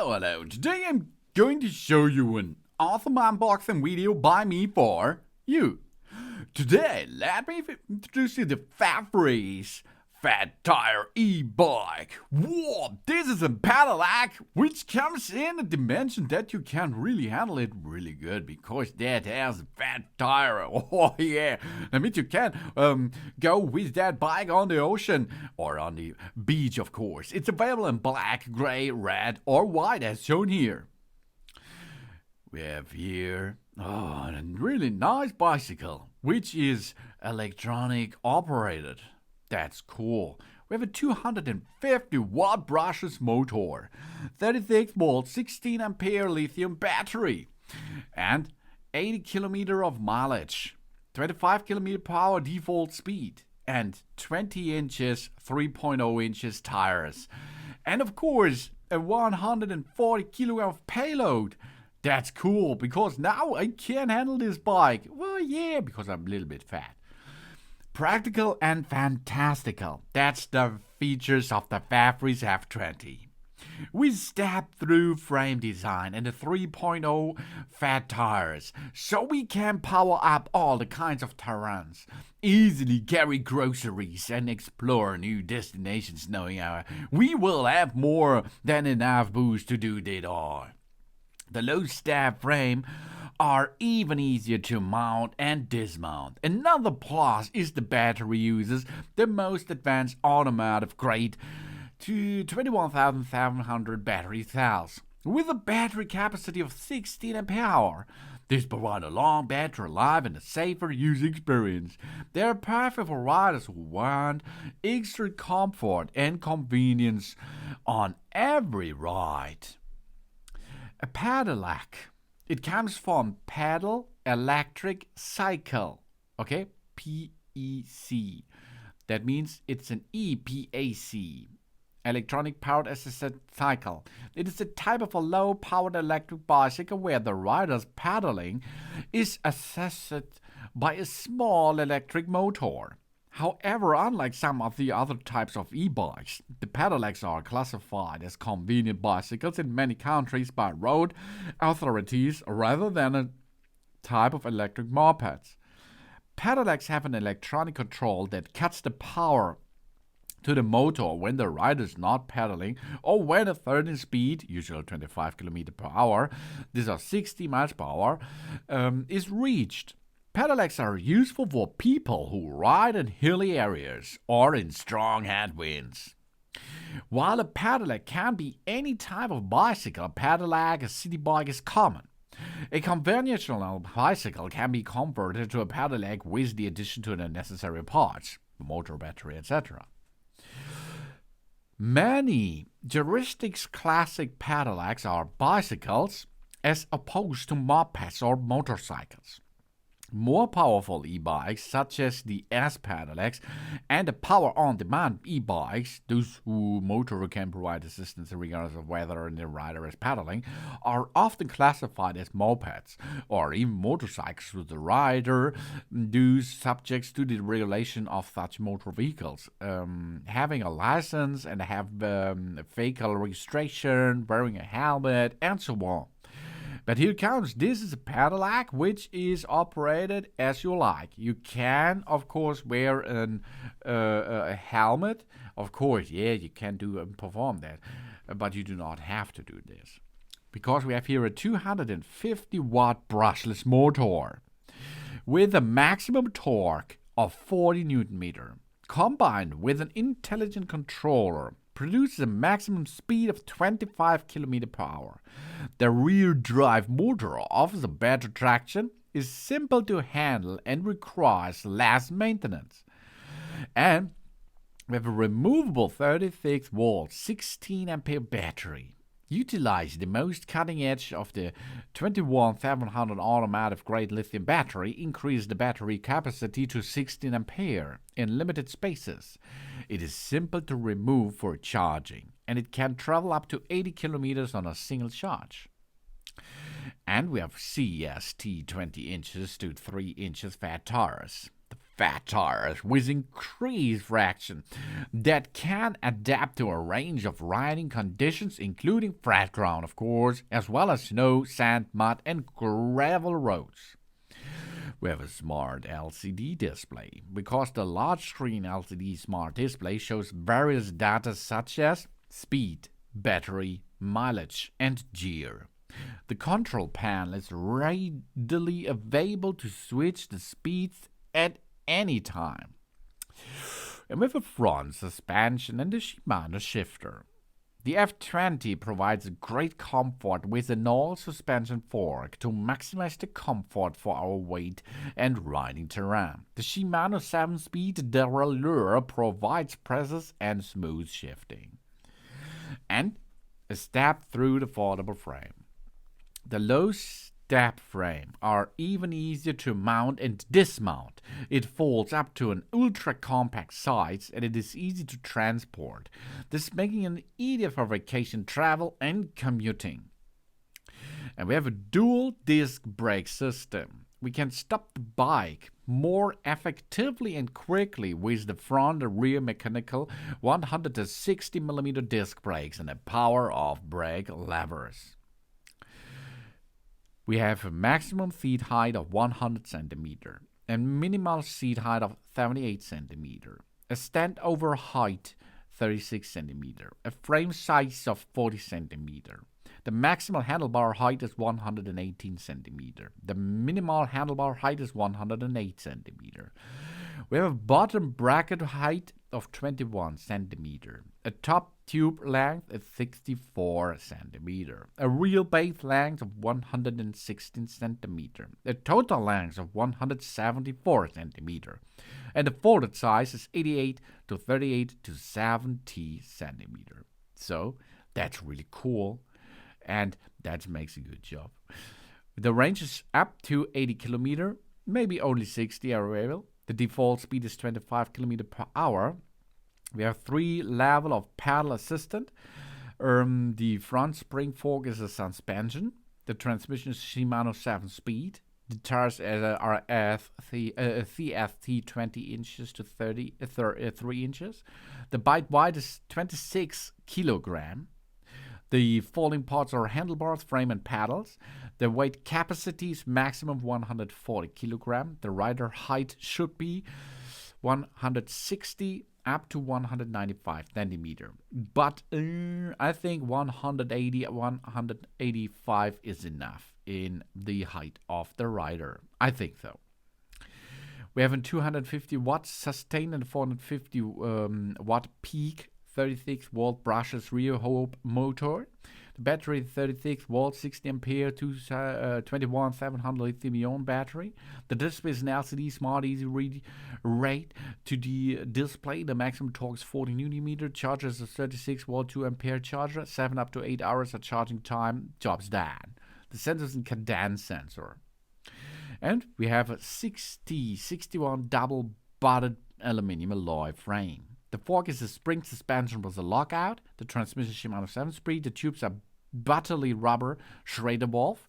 Hello. Today I'm going to show you an awesome unboxing video by me for you. Today, let me introduce you to Fafrees F20 E-Bike. Whoa, this is a pedelec which comes in a dimension that you can really handle it really good because that has a fat tire. Oh yeah, that means you can go with that bike on the ocean or on the beach, of course. It's available in black, gray, red or white as shown here. We have here a really nice bicycle, which is electronic operated. That's cool. We have a 250 watt brushless motor, 36 volt, 16 ampere lithium battery, and 80 kilometer of mileage, 25 kilometer per hour default speed, and 20 inches, 3.0 inches tires. And of course, a 140 kilogram of payload. That's cool, because now I can handle this bike. Well, yeah, because I'm a little bit fat. Practical and fantastical. That's the features of the Fafrees F20. With step-through frame design and the 3.0 fat tires, so we can power up all the kinds of terrains, easily carry groceries and explore new destinations, knowing we will have more than enough boost to do it all. The low step frame are even easier to mount and dismount. Another plus is the battery uses the most advanced automotive grade to 21,700 battery cells with a battery capacity of 16 ampere hour. This provides a long battery life and a safer user experience. They are perfect for riders who want extra comfort and convenience on every ride. A pedelec. It comes from pedal electric cycle. Okay? PEC. That means it's an EPAC. Electronic powered assisted cycle. It is a type of a low powered electric bicycle where the rider's pedaling is assisted by a small electric motor. However, unlike some of the other types of e-bikes, the pedelecs are classified as convenient bicycles in many countries by road authorities rather than a type of electric mopeds. Pedelecs have an electronic control that cuts the power to the motor when the rider is not pedaling or when a certain speed, usually 25 km per hour, these are 60 miles per hour, is reached. Pedelecs are useful for people who ride in hilly areas or in strong headwinds. While a pedelec can be any type of bicycle, a pedelec, a city bike is common. A conventional bicycle can be converted to a pedelec with the addition to the necessary parts, motor, battery, etc. Many jurisdictions classic pedelecs are bicycles as opposed to mopeds or motorcycles. More powerful e-bikes, such as the S-pedelecs and the power-on-demand e-bikes, those whose motor can provide assistance regardless of whether the rider is pedaling, are often classified as mopeds or even motorcycles with the rider, those subjects to the regulation of such motor vehicles, having a license and have vehicle registration, wearing a helmet, and so on. But here comes, this is a pedelec which is operated as you like. You can, of course, wear a helmet. Of course, yeah, you can perform that. But you do not have to do this. Because we have here a 250 watt brushless motor with a maximum torque of 40 Newton meter, combined with an intelligent controller, produces a maximum speed of 25 km per hour. The rear drive motor offers a better traction, is simple to handle, and requires less maintenance. And we have a removable 36 volt, 16 ampere battery. Utilize the most cutting edge of the 21700 automotive grade lithium battery, increase the battery capacity to 16 ampere in limited spaces. It is simple to remove for charging, and it can travel up to 80 kilometers on a single charge. And we have CST 20 inches to 3 inches fat tires. The fat tires with increased friction that can adapt to a range of riding conditions, including flat ground, of course, as well as snow, sand, mud, and gravel roads. We have a smart LCD display because the large screen LCD smart display shows various data such as speed, battery, mileage, and gear. The control panel is readily available to switch the speeds at any time. And with a front suspension and a Shimano shifter. The F20 provides great comfort with an all-suspension fork to maximize the comfort for our weight and riding terrain. The Shimano 7-speed derailleur provides presence and smooth shifting. And a step through the foldable frame. The low step frame are even easier to mount and dismount. It folds up to an ultra-compact size and it is easy to transport, this making it ideal for vacation travel and commuting. And we have a dual disc brake system. We can stop the bike more effectively and quickly with the front and rear mechanical 160mm disc brakes and the power of brake levers. We have a maximum seat height of 100 cm and minimal seat height of 78 cm, a standover height 36 cm, a frame size of 40 cm. The maximal handlebar height is 118 cm. The minimal handlebar height is 108 cm. We have a bottom bracket height of 21 cm. A top tube length is 64 cm. A real base length of 116 cm. A total length of 174 cm. And the folded size is 88 to 38 to 70 cm. So that's really cool. And that makes a good job. The range is up to 80 km, maybe only 60 are available. The default speed is 25 km per hour. We have 3 levels of pedal assistant. The front spring fork is a suspension. The transmission is Shimano 7-speed. The tires are CFT 20 inches to 3 inches. The bike weight is 26 kilogram. The folding parts are handlebars, frame, and pedals. The weight capacity is maximum 140 kilogram. The rider height should be 160 up to 195 centimeter. But I think 185 is enough in the height of the rider. I think so. We have a 250 watt sustain and 450 watt peak 36-volt brushless rear hub motor. The battery is 36-volt, 60 ampere, 21700 lithium-ion battery. The display is an LCD smart easy read rate to the display. The maximum torque is 40 Nm. Charger is a 36-volt, 2 ampere charger. 7 up to 8 hours of charging time. Job's done. The sensor is a cadence sensor. And we have a 61 double-butted aluminum alloy frame. The fork is a spring suspension with a lockout. The transmission is Shimano 7-speed. The tubes are butterly rubber Schrader valve.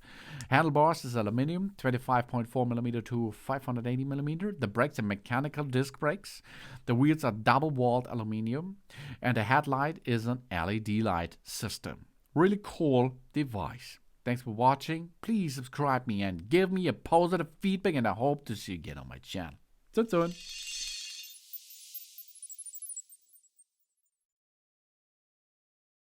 Handlebars is aluminum, 25.4mm to 580mm. The brakes are mechanical disc brakes. The wheels are double-walled aluminum. And the headlight is an LED light system. Really cool device. Thanks for watching. Please subscribe me and give me a positive feedback, and I hope to see you again on my channel. Soon.